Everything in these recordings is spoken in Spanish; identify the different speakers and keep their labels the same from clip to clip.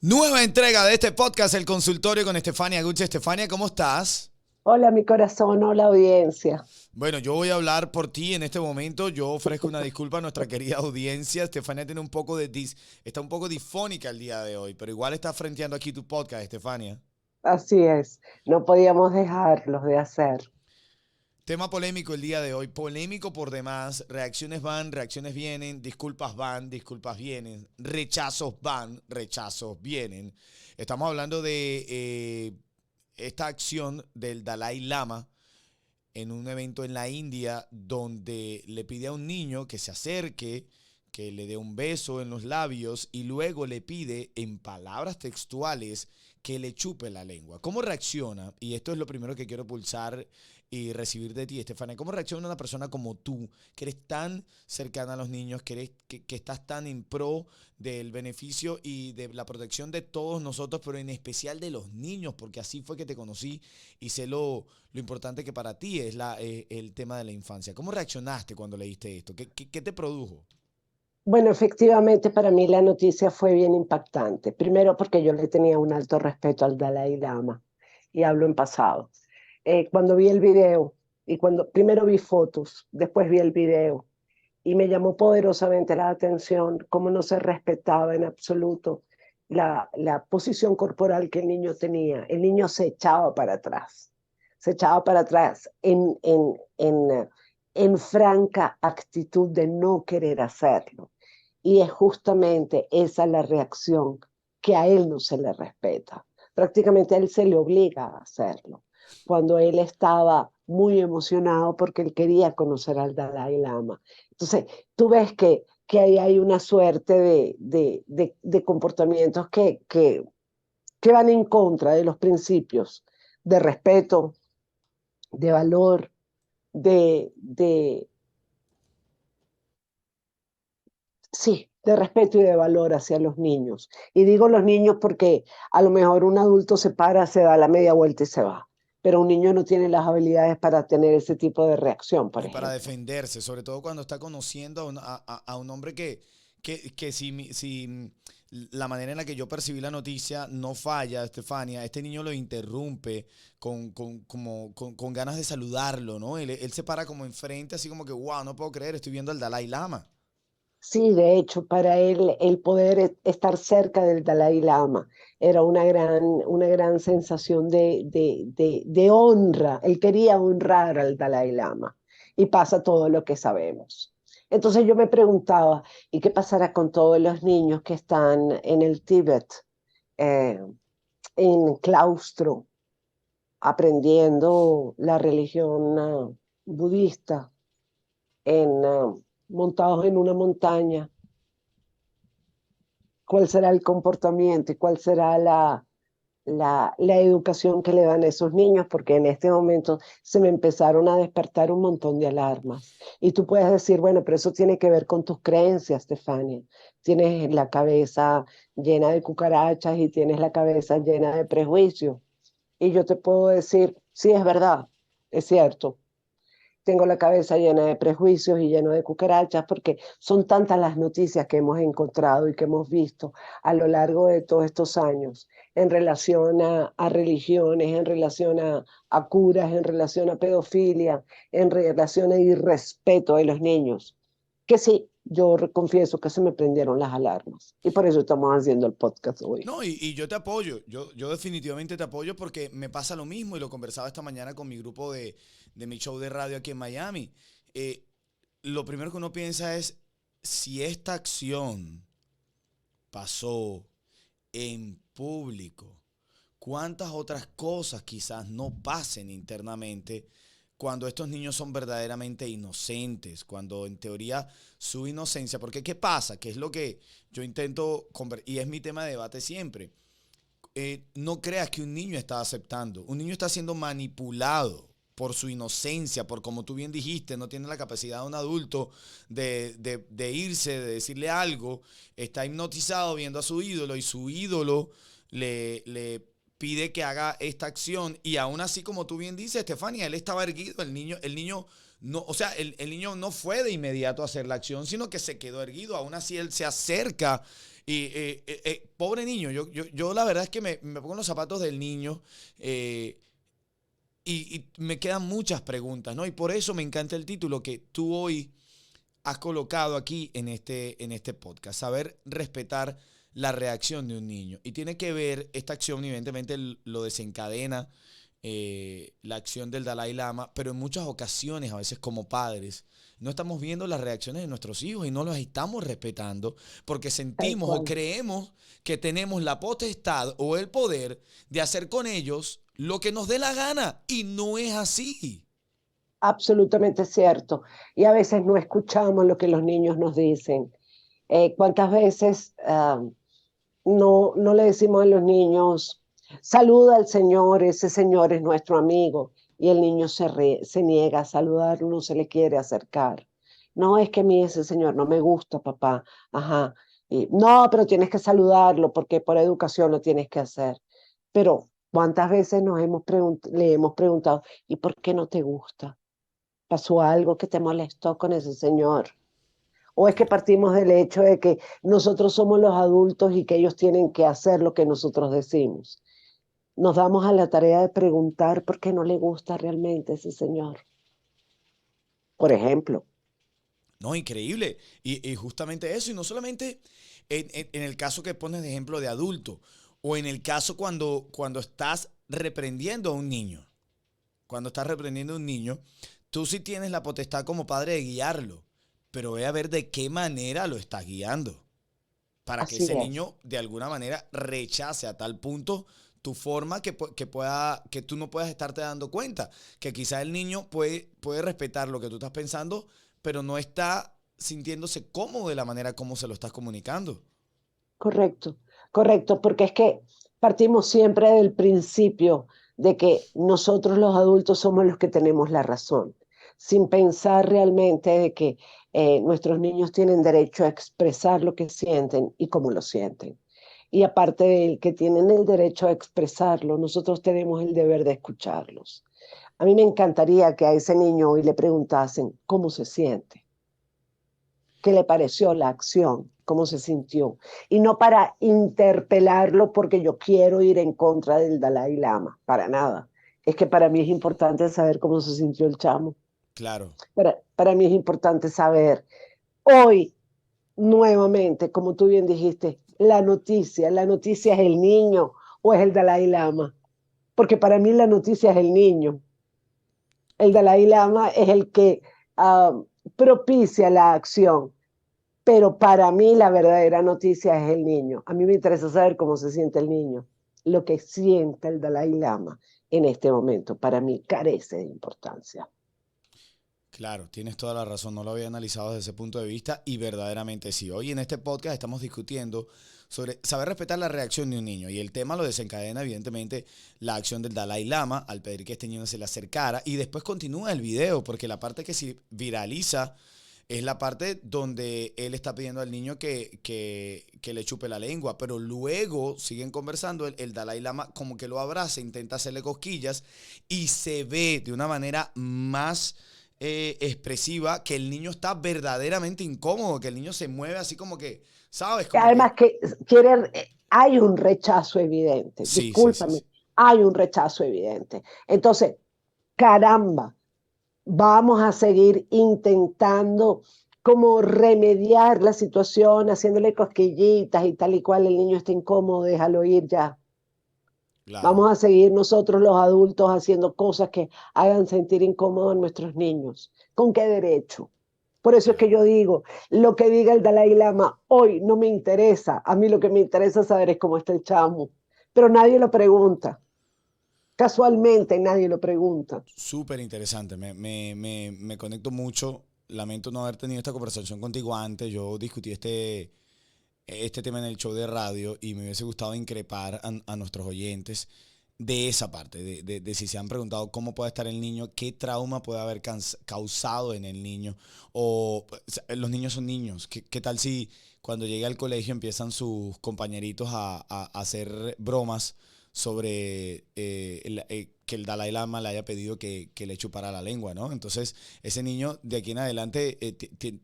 Speaker 1: Nueva entrega de este podcast, El Consultorio con Estefania Gucci. Estefania, ¿cómo estás?
Speaker 2: Hola, mi corazón, hola, audiencia.
Speaker 1: Bueno, yo voy a hablar por ti en este momento. Yo ofrezco una disculpa a nuestra querida audiencia. Estefania tiene un poco está un poco difónica el día de hoy, pero igual está frenteando aquí tu podcast, Estefania.
Speaker 2: Así es, no podíamos dejarlos de hacer.
Speaker 1: Tema polémico el día de hoy, polémico por demás. Reacciones van, reacciones vienen, disculpas van, disculpas vienen, rechazos van, rechazos vienen. Estamos hablando de esta acción del Dalai Lama en un evento en la India donde le pide a un niño que se acerque, que le dé un beso en los labios y luego le pide en palabras textuales que le chupe la lengua. ¿Cómo reacciona? Y esto es lo primero que quiero pulsar y recibir de ti, Estefania. ¿Cómo reacciona una persona como tú, que eres tan cercana a los niños, que estás tan en pro del beneficio y de la protección de todos nosotros, pero en especial de los niños, porque así fue que te conocí y sé lo importante que para ti es el tema de la infancia? ¿Cómo reaccionaste cuando leíste esto? ¿Qué te produjo?
Speaker 2: Bueno, efectivamente, para mí la noticia fue bien impactante. Primero porque yo le tenía un alto respeto al Dalai Lama y hablo en pasado. Cuando vi el video y cuando primero vi fotos, después vi el video y me llamó poderosamente la atención cómo no se respetaba en absoluto la posición corporal que el niño tenía. El niño se echaba para atrás en franca actitud de no querer hacerlo. Y es justamente esa la reacción que a él no se le respeta. Prácticamente a él se le obliga a hacerlo. Cuando él estaba muy emocionado porque él quería conocer al Dalai Lama. Entonces, tú ves que ahí hay una suerte de comportamientos que van en contra de los principios de respeto, de valor, de sí, de respeto y de valor hacia los niños. Y digo los niños porque a lo mejor un adulto se para, se da la media vuelta y se va, pero un niño no tiene las habilidades para tener ese tipo de reacción, por
Speaker 1: Y para
Speaker 2: ejemplo.
Speaker 1: defenderse, sobre todo cuando está conociendo a un hombre que si la manera en la que yo percibí la noticia no falla, Estefania, este niño lo interrumpe con ganas de saludarlo, ¿no? Él se para como enfrente, así como que, wow, no puedo creer, estoy viendo al Dalai Lama.
Speaker 2: Sí, de hecho, para él el poder estar cerca del Dalai Lama era una gran sensación de honra. Él quería honrar al Dalai Lama y pasa todo lo que sabemos. Entonces yo me preguntaba, ¿y qué pasará con todos los niños que están en el Tíbet, eh, en claustro, aprendiendo la religión budista, montados en una montaña? ¿Cuál será el comportamiento y cuál será la educación que le dan a esos niños? Porque en este momento se me empezaron a despertar un montón de alarmas. Y tú puedes decir, bueno, pero eso tiene que ver con tus creencias, Stefania. Tienes la cabeza llena de cucarachas y tienes la cabeza llena de prejuicios. Y yo te puedo decir, sí, es verdad, es cierto. Tengo la cabeza llena de prejuicios y lleno de cucarachas porque son tantas las noticias que hemos encontrado y que hemos visto a lo largo de todos estos años en relación a religiones, en relación a curas, en relación a pedofilia, en relación a irrespeto de los niños, que sí, yo confieso que se me prendieron las alarmas y por eso estamos haciendo el podcast hoy.
Speaker 1: No, y yo te apoyo, yo definitivamente te apoyo porque me pasa lo mismo y lo conversaba esta mañana con mi grupo de mi show de radio aquí en Miami. Eh, lo primero que uno piensa es, si esta acción pasó en público, ¿cuántas otras cosas quizás no pasen internamente cuando estos niños son verdaderamente inocentes? Cuando en teoría su inocencia, porque ¿qué pasa? Que es lo que yo intento, y es mi tema de debate siempre. No creas que un niño está aceptando. Un niño está siendo manipulado por su inocencia, por como tú bien dijiste, no tiene la capacidad de un adulto de irse, de decirle algo. Está hipnotizado viendo a su ídolo y su ídolo le pide que haga esta acción y aún así, como tú bien dices, Estefanía, él estaba erguido, el niño no, o sea, el niño no fue de inmediato a hacer la acción, sino que se quedó erguido, aún así él se acerca y pobre niño, yo la verdad es que me pongo en los zapatos del niño eh, y me quedan muchas preguntas, ¿no? Y por eso me encanta el título que tú hoy has colocado aquí en este podcast. Saber respetar la reacción de un niño. Y tiene que ver, esta acción evidentemente lo desencadena la acción del Dalai Lama, pero en muchas ocasiones, a veces como padres, no estamos viendo las reacciones de nuestros hijos y no los estamos respetando porque
Speaker 2: Tal
Speaker 1: sentimos o
Speaker 2: cual.
Speaker 1: creemos que tenemos la potestad o el poder de hacer con ellos lo que nos dé la gana y no es así.
Speaker 2: Absolutamente cierto. Y a veces no escuchamos lo que los niños nos dicen. ¿Cuántas veces no le decimos a los niños, saluda al Señor, ese Señor es nuestro amigo? Y el niño se niega a saludarlo, no se le quiere acercar. No, es que a mí ese Señor no me gusta, papá. Ajá. Y, no, pero tienes que saludarlo porque por educación lo tienes que hacer. Pero ¿cuántas veces le hemos preguntado, ¿y por qué no te gusta? ¿Pasó algo que te molestó con ese señor? ¿O es que
Speaker 1: Claro.
Speaker 2: partimos del hecho de que nosotros somos los adultos y que ellos tienen que hacer lo que nosotros decimos? Nos damos a la tarea de preguntar por qué no le gusta realmente ese señor. Por ejemplo,
Speaker 1: No, increíble. Y justamente eso, y no solamente en el caso que pones de ejemplo de adulto, o en el caso cuando estás reprendiendo a un niño. Cuando estás reprendiendo a un niño, tú sí tienes la potestad como padre de guiarlo, pero ve a ver de qué manera lo estás guiando, para que
Speaker 2: así
Speaker 1: ese
Speaker 2: es.
Speaker 1: niño de alguna manera rechace a tal punto tu forma que tú no puedas estarte dando cuenta. Que quizá el niño puede respetar lo que tú estás pensando, pero no está sintiéndose cómodo de la manera como se lo estás comunicando.
Speaker 2: Correcto, correcto, porque es que partimos siempre del principio de que nosotros los adultos somos los que tenemos la razón, sin pensar realmente de que nuestros niños tienen derecho a expresar lo que sienten y cómo lo sienten. Y aparte de que tienen el derecho a expresarlo, nosotros tenemos el deber de escucharlos. A mí me encantaría que a ese niño hoy le preguntasen cómo se siente, qué le pareció la acción, cómo se sintió, y no para interpelarlo porque yo quiero ir en contra del Dalai Lama, para nada. Es que para mí es importante saber cómo se sintió el chamo.
Speaker 1: Claro,
Speaker 2: Para mí es importante saber hoy, nuevamente, como tú bien dijiste, la noticia es el niño o es el Dalai Lama, porque para mí la noticia es el niño. El Dalai Lama es el que propicia la acción. Pero para mí la verdadera noticia es el niño. A mí me interesa saber cómo se siente el niño. Lo que siente el Dalai Lama en este momento para mí carece de importancia.
Speaker 1: claro, tienes toda la razón, no lo había analizado desde ese punto de vista y verdaderamente sí. Hoy en este podcast estamos discutiendo sobre saber respetar la reacción de un niño y el tema lo desencadena evidentemente la acción del Dalai Lama al pedir que este niño se le acercara y después continúa el video porque la parte que se viraliza es la parte donde él está pidiendo al niño que le chupe la lengua, pero luego siguen conversando, el Dalai Lama como que lo abraza, intenta hacerle cosquillas y se ve de una manera más expresiva que el niño está verdaderamente incómodo, que el niño se mueve así como que, ¿sabes? Como
Speaker 2: Además
Speaker 1: que,
Speaker 2: que hay un rechazo evidente,
Speaker 1: sí, sí, sí, sí.
Speaker 2: discúlpame, hay un rechazo evidente. Entonces, caramba, vamos a seguir intentando como remediar la situación, haciéndole cosquillitas y tal y cual, el niño está incómodo, déjalo ir ya.
Speaker 1: Claro.
Speaker 2: Vamos a seguir nosotros los adultos haciendo cosas que hagan sentir incómodos a nuestros niños. ¿Con qué derecho? Por eso es que
Speaker 1: Claro.
Speaker 2: yo digo, lo que diga el Dalai Lama hoy no me interesa. A mí lo que me interesa saber es cómo está el chamo. Pero nadie lo pregunta. Casualmente nadie lo pregunta.
Speaker 1: Súper interesante, me conecto mucho. Lamento no haber tenido esta conversación contigo antes. Yo discutí este tema en el show de radio y me hubiese gustado increpar a nuestros oyentes de esa parte, de si se han preguntado cómo puede estar el niño, qué trauma puede haber causado en el niño, o sea, los niños son niños, qué tal si cuando llegue al colegio empiezan sus compañeritos a hacer bromas sobre que el Dalai Lama le haya pedido que le chupara la lengua, ¿no? Entonces, ese niño de aquí en adelante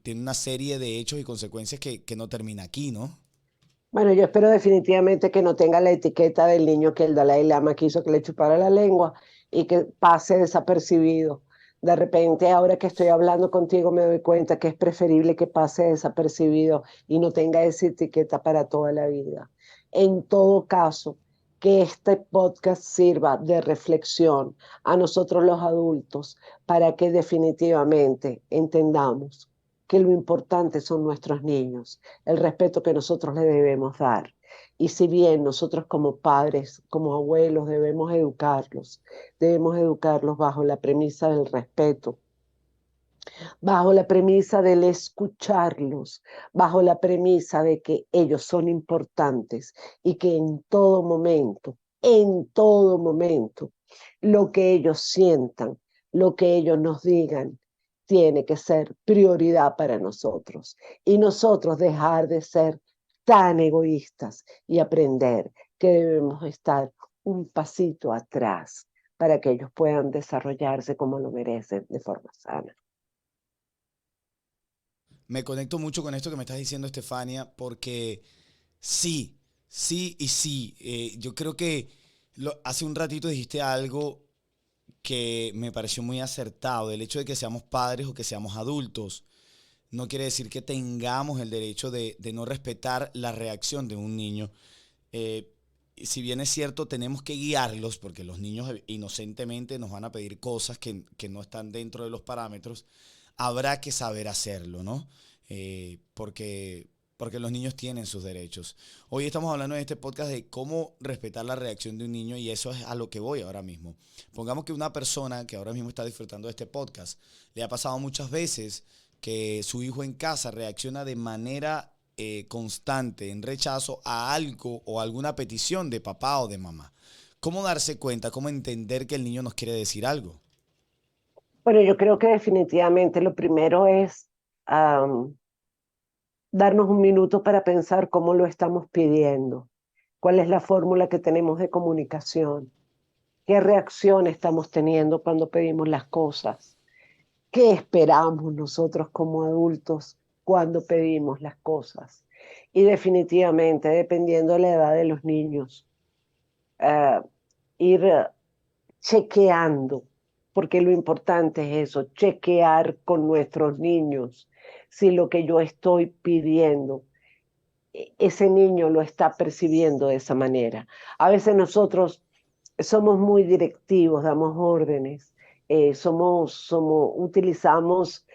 Speaker 1: tiene una serie de hechos y consecuencias que no termina aquí, ¿no?
Speaker 2: Bueno, yo espero definitivamente que no tenga la etiqueta del niño que el Dalai Lama quiso que le chupara la lengua y que pase desapercibido. De repente, ahora que estoy hablando contigo, me doy cuenta que es preferible que pase desapercibido y no tenga esa etiqueta para toda la vida. En todo caso, que este podcast sirva de reflexión a nosotros los adultos para que definitivamente entendamos que lo importante son nuestros niños, el respeto que nosotros le debemos dar. Y si bien nosotros como padres, como abuelos, debemos educarlos bajo la premisa del respeto, bajo la premisa del escucharlos, bajo la premisa de que ellos son importantes y que en todo momento, lo que ellos sientan, lo que ellos nos digan, tiene que ser prioridad para nosotros. Y nosotros dejar de ser tan egoístas y aprender que debemos estar un pasito atrás para que ellos puedan desarrollarse como lo merecen de forma sana.
Speaker 1: Me conecto mucho con esto que me estás diciendo, Estefania, porque sí, sí y sí. Yo creo que hace un ratito dijiste algo que me pareció muy acertado. El hecho de que seamos padres o que seamos adultos no quiere decir que tengamos el derecho de no respetar la reacción de un niño. Eh, si bien es cierto, tenemos que guiarlos, porque los niños inocentemente nos van a pedir cosas que no están dentro de los parámetros, habrá que saber hacerlo, ¿no? Porque los niños tienen sus derechos. Hoy estamos hablando en este podcast de cómo respetar la reacción de un niño y eso es a lo que voy ahora mismo. Pongamos que una persona que ahora mismo está disfrutando de este podcast le ha pasado muchas veces que su hijo en casa reacciona de manera constante en rechazo a algo o alguna petición de papá o de mamá. ¿Cómo darse cuenta, cómo entender que el niño nos quiere decir algo?
Speaker 2: Bueno, yo creo que definitivamente lo primero es um, darnos un minuto para pensar cómo lo estamos pidiendo, cuál es la fórmula que tenemos de comunicación, qué reacción estamos teniendo cuando pedimos las cosas, qué esperamos nosotros como adultos cuando pedimos las cosas. Y definitivamente, dependiendo de la edad de los niños, uh, ir chequeando, porque lo importante es eso, chequear con nuestros niños si lo que yo estoy pidiendo, ese niño lo está percibiendo de esa manera. A veces nosotros somos muy directivos, damos órdenes, utilizamos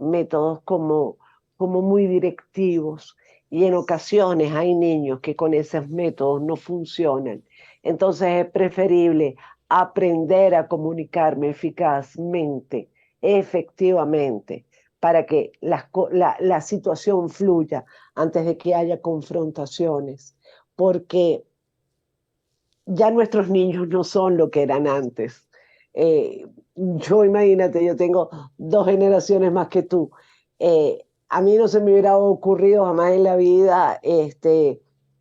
Speaker 2: métodos como muy directivos y en ocasiones hay niños que con esos métodos no funcionan. Entonces es preferible aprender a comunicarme eficazmente, efectivamente, para que la situación fluya antes de que haya confrontaciones, porque ya nuestros niños no son lo que eran antes. Yo imagínate, yo tengo 2 generaciones más que tú. A mí no se me hubiera ocurrido jamás en la vida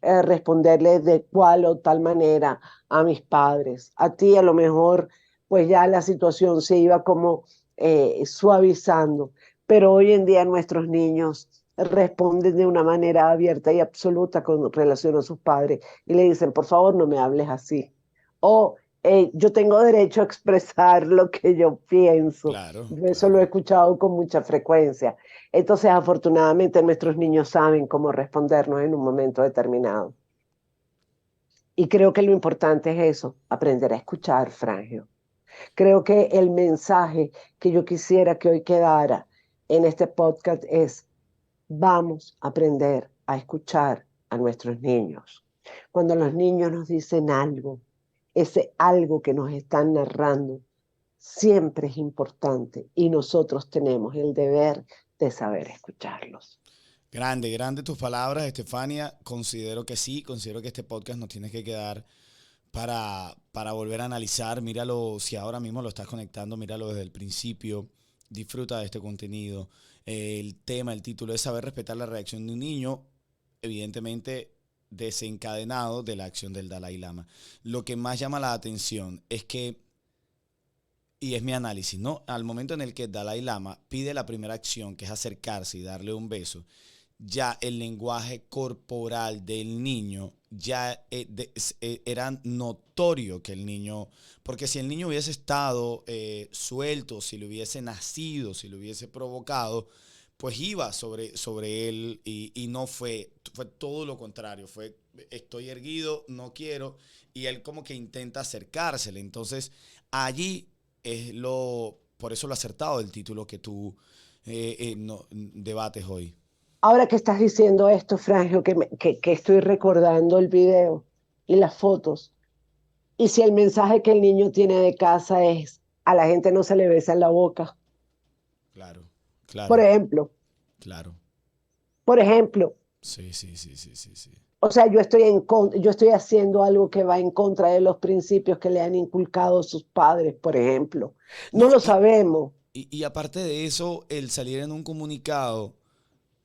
Speaker 2: responderles de cual o tal manera a mis padres. A ti a lo mejor pues ya la situación se iba como suavizando, pero hoy en día nuestros niños responden de una manera abierta y absoluta con relación a sus padres y le dicen, por favor, no me hables así. O yo tengo derecho a expresar lo que yo pienso.
Speaker 1: Claro,
Speaker 2: Yo eso lo he
Speaker 1: claro.
Speaker 2: escuchado con mucha frecuencia. Entonces, afortunadamente, nuestros niños saben cómo respondernos en un momento determinado. Y creo que lo importante es eso, aprender a escuchar, Frangio. Creo que el mensaje que yo quisiera que hoy quedara en este podcast es, vamos a aprender a escuchar a nuestros niños. Cuando los niños nos dicen algo, ese algo que nos están narrando siempre es importante y nosotros tenemos el deber de saber escucharlos.
Speaker 1: Grande, grande tus palabras, Estefania. Considero que sí, considero que este podcast nos tiene que quedar para volver a analizar. Míralo, si ahora mismo lo estás conectando, míralo desde el principio. Disfruta de este contenido. El tema, el título es saber respetar la reacción de un niño. Evidentemente, desencadenado de la acción del Dalai Lama. Lo que más llama la atención es que, y es mi análisis, ¿no? Al momento en el que el Dalai Lama pide la primera acción, que es acercarse y darle un beso, ya el lenguaje corporal del niño ya era notorio que el niño, porque si el niño hubiese estado suelto, si le hubiese nacido, si le hubiese provocado, pues iba sobre él y no fue todo lo contrario, fue estoy erguido, no quiero, y él como que intenta acercársele. Entonces allí por eso lo acertado del título que tú no, debates hoy.
Speaker 2: Ahora que estás diciendo esto, Frangio, que estoy recordando el video y las fotos, y si el mensaje que el niño tiene de casa es, a la gente no se le besa en la boca,
Speaker 1: Claro,
Speaker 2: por
Speaker 1: claro,
Speaker 2: ejemplo,
Speaker 1: claro.
Speaker 2: por ejemplo,
Speaker 1: Sí, sí, sí, sí, sí, sí.
Speaker 2: o sea, yo estoy haciendo algo que va en contra de los principios que le han inculcado sus padres, por ejemplo. No
Speaker 1: No,
Speaker 2: lo sabemos.
Speaker 1: y aparte de eso, el salir en un comunicado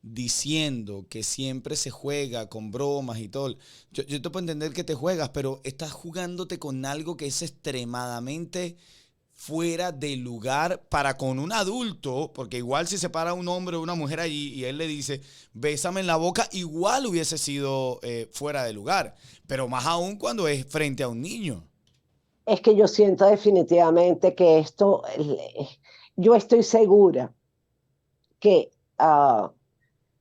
Speaker 1: diciendo que siempre se juega con bromas y todo. Yo te puedo entender que te juegas, pero estás jugándote con algo que es extremadamente fuera de lugar para con un adulto, porque igual si se para un hombre o una mujer allí y él le dice, bésame en la boca, igual hubiese sido fuera de lugar, pero más aún cuando es frente a un niño.
Speaker 2: Es que yo siento definitivamente que yo estoy segura que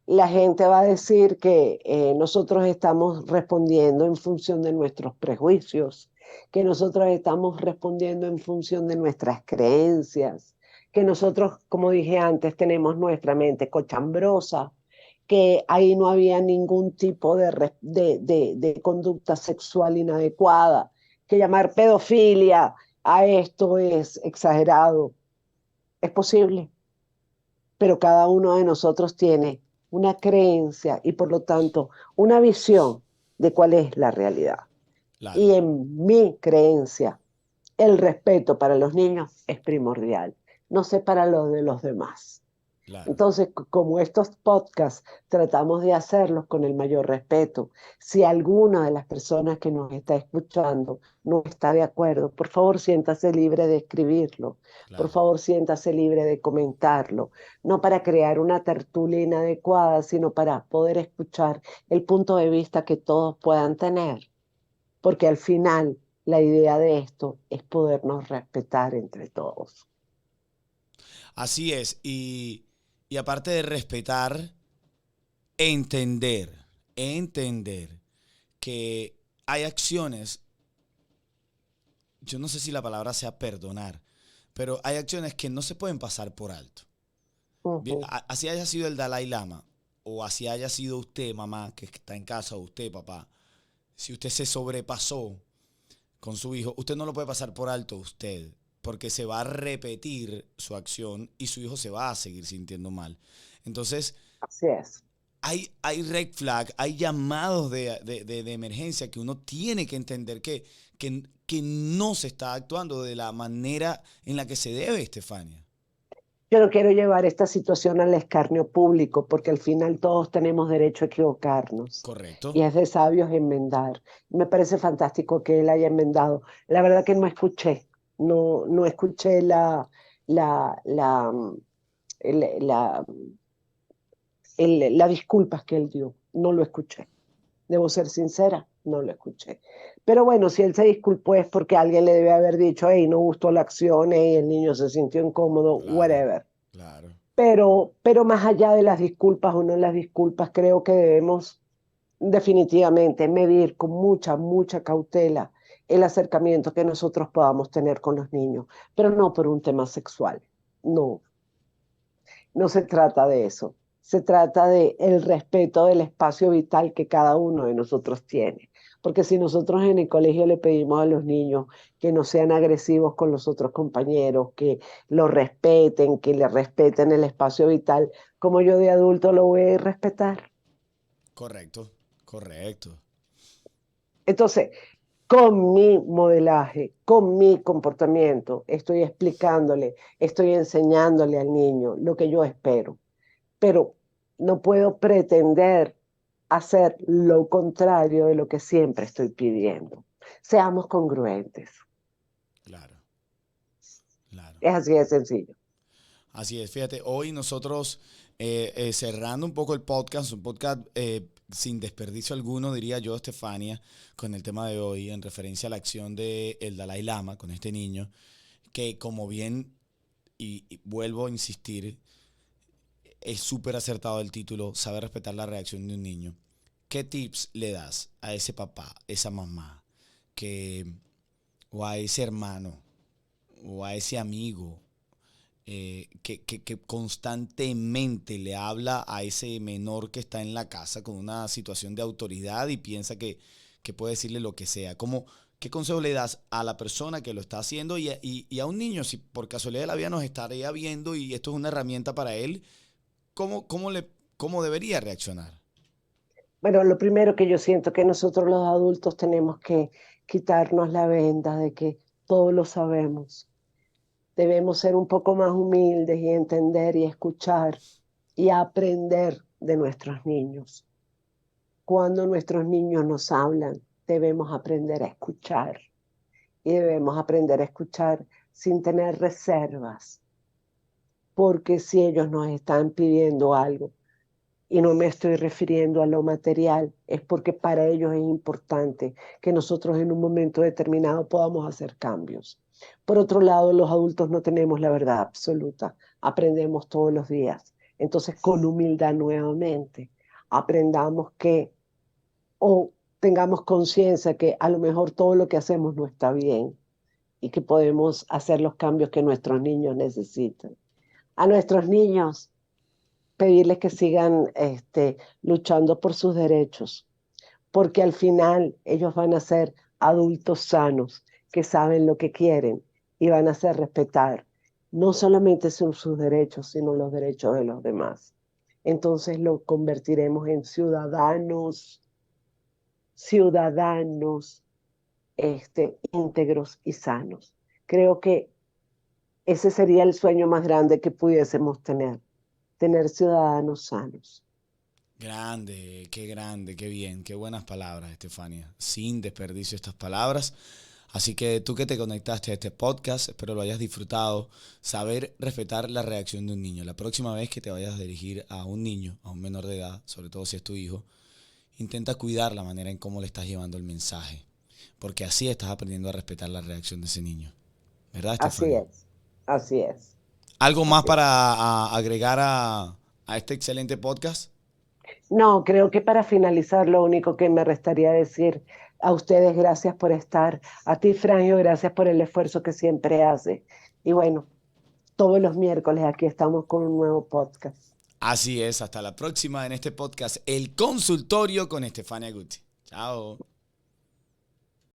Speaker 2: la gente va a decir que nosotros estamos respondiendo en función de nuestros prejuicios, que nosotros estamos respondiendo en función de nuestras creencias, que nosotros, como dije antes, tenemos nuestra mente cochambrosa, que ahí no había ningún tipo de conducta sexual inadecuada, que llamar pedofilia a esto es exagerado. Es posible, pero cada uno de nosotros tiene una creencia y por lo tanto una visión de cuál es la realidad. Y
Speaker 1: Claro,
Speaker 2: en mi creencia, el respeto para los niños es primordial, no sé para lo de los demás.
Speaker 1: claro,
Speaker 2: Entonces, como estos podcasts tratamos de hacerlos con el mayor respeto, si alguna de las personas que nos está escuchando no está de acuerdo, por favor siéntase libre de escribirlo, por
Speaker 1: claro.
Speaker 2: favor siéntase libre de comentarlo, no para crear una tertulia inadecuada, sino para poder escuchar el punto de vista que todos puedan tener, porque al final la idea de esto es podernos respetar entre todos.
Speaker 1: Así es, y aparte de respetar, entender, entender que hay acciones, yo no sé si la palabra sea perdonar, pero hay acciones que no se pueden pasar por alto.
Speaker 2: Ujú.
Speaker 1: Así haya sido el Dalai Lama, o así haya sido usted, mamá, que está en casa, o usted, papá, si usted se sobrepasó con su hijo, usted no lo puede pasar por alto usted, porque se va a repetir su acción y su hijo se va a seguir sintiendo mal. Entonces,
Speaker 2: Así es.
Speaker 1: hay red flag, hay llamados de emergencia que uno tiene que entender que no se está actuando de la manera en la que se debe, Estefania.
Speaker 2: Yo no quiero llevar esta situación al escarnio público, porque al final todos tenemos derecho a equivocarnos
Speaker 1: ¿Correcto?
Speaker 2: y es de sabios enmendar. Me parece fantástico que él haya enmendado. La verdad que no escuché, no escuché la, la, el- la, las disculpas que él dio, no lo escuché. Debo ser sincera, no lo escuché. Pero bueno, si él se disculpó es porque alguien le debe haber dicho, hey, no gustó la acción, hey, el niño se sintió incómodo,
Speaker 1: Claro,
Speaker 2: whatever.
Speaker 1: claro.
Speaker 2: Pero más allá de las disculpas o no las disculpas, creo que debemos definitivamente medir con mucha cautela el acercamiento que nosotros podamos tener con los niños, pero no por un tema sexual. No, no se trata de eso. Se trata de el respeto del espacio vital que cada uno de nosotros tiene. Porque si nosotros en el colegio le pedimos a los niños que no sean agresivos con los otros compañeros, que lo respeten, que le respeten el espacio vital, como yo de adulto lo voy a ir respetar.
Speaker 1: Correcto, correcto.
Speaker 2: Entonces, con mi modelaje, con mi comportamiento, estoy explicándole, estoy enseñándole al niño lo que yo espero, pero no puedo pretender hacer lo contrario de lo que siempre estoy pidiendo. Seamos congruentes.
Speaker 1: Claro, claro.
Speaker 2: Es así de sencillo.
Speaker 1: Así es, fíjate, hoy nosotros cerrando un poco el podcast, un podcast sin desperdicio alguno, diría yo, Estefania, con el tema de hoy, en referencia a la acción del Dalai Lama con este niño, que como bien, y vuelvo a insistir, es súper acertado el título, saber respetar la reacción de un niño. ¿Qué tips le das a ese papá, esa mamá, que, o a ese hermano, o a ese amigo? Que constantemente le habla a ese menor que está en la casa con una situación de autoridad y piensa que puede decirle lo que sea. ¿Qué consejo le das a la persona que lo está haciendo y a un niño, si por casualidad de la vida nos estaría viendo y esto es una herramienta para él, cómo debería reaccionar?
Speaker 2: Bueno, lo primero que yo siento que nosotros los adultos tenemos que quitarnos la venda de que todo lo sabemos. Debemos ser un poco más humildes y entender y escuchar y aprender de nuestros niños. Cuando nuestros niños nos hablan, debemos aprender a escuchar y debemos aprender a escuchar sin tener reservas, porque si ellos nos están pidiendo algo, y no me estoy refiriendo a lo material, es porque para ellos es importante que nosotros en un momento determinado podamos hacer cambios. Por otro lado, los adultos no tenemos la verdad absoluta, aprendemos todos los días. Entonces, con humildad nuevamente, aprendamos que o tengamos conciencia que a lo mejor todo lo que hacemos no está bien y que podemos hacer los cambios que nuestros niños necesitan. A nuestros niños pedirles que sigan luchando por sus derechos, porque al final ellos van a ser adultos sanos, que saben lo que quieren y van a hacer respetar no solamente son sus derechos, sino los derechos de los demás. Entonces lo convertiremos en ciudadanos íntegros y sanos. Creo que ese sería el sueño más grande que pudiésemos tener ciudadanos sanos.
Speaker 1: Grande, qué bien, qué buenas palabras, Estefania. Sin desperdicio estas palabras. Así que tú que te conectaste a este podcast, espero lo hayas disfrutado. Saber respetar la reacción de un niño. La próxima vez que te vayas a dirigir a un niño, a un menor de edad, sobre todo si es tu hijo, intenta cuidar la manera en cómo le estás llevando el mensaje. Porque así estás aprendiendo a respetar la reacción de ese niño. ¿Verdad,
Speaker 2: Así
Speaker 1: Estefania?
Speaker 2: es, así es,
Speaker 1: ¿Algo más
Speaker 2: así es.
Speaker 1: para agregar a este excelente podcast?
Speaker 2: No, creo que para finalizar lo único que me restaría decir a ustedes gracias por estar, a ti Franjo, gracias por el esfuerzo que siempre hace. Y bueno, todos los miércoles aquí estamos con un nuevo podcast.
Speaker 1: Así es, hasta la próxima en este podcast, El Consultorio con Estefania Guti. Chao.